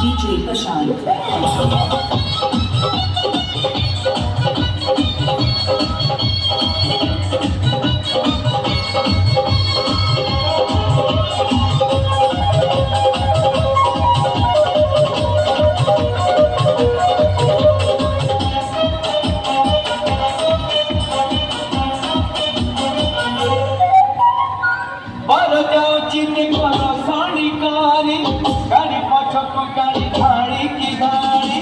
DJ Prashant. गाड़ी धाड़ी की गाड़ी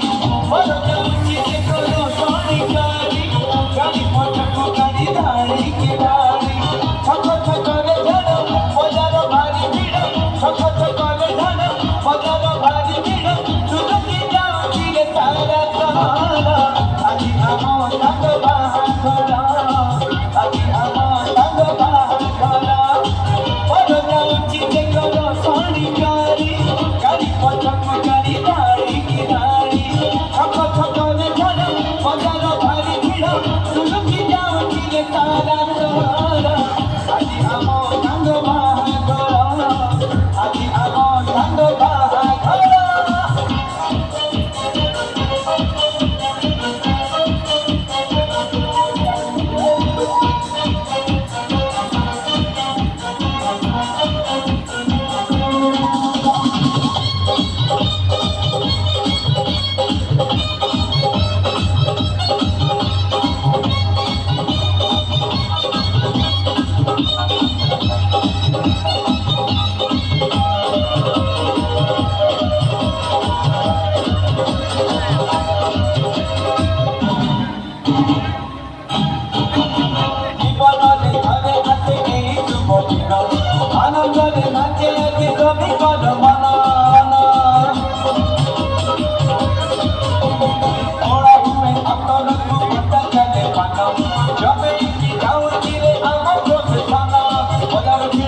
गाड़ी गाड़ी धाड़ी की गाड़ी छक छक रे धन बजार भारी भीड़ छक छक रे धन बजार भारी भीड़ सुरती जाऊंगी रे सारा सहारा आजी आमो संग बाहरा आजी आमो संग बाहरा पर जाऊंगी रे करो साड़ी गाड़ी गाड़ी पछक गाड़ी धाड़ी की धाड़ी छक छक रे धन बजार भारी भीड़ सुरती जाऊंगी रे सारा सहारा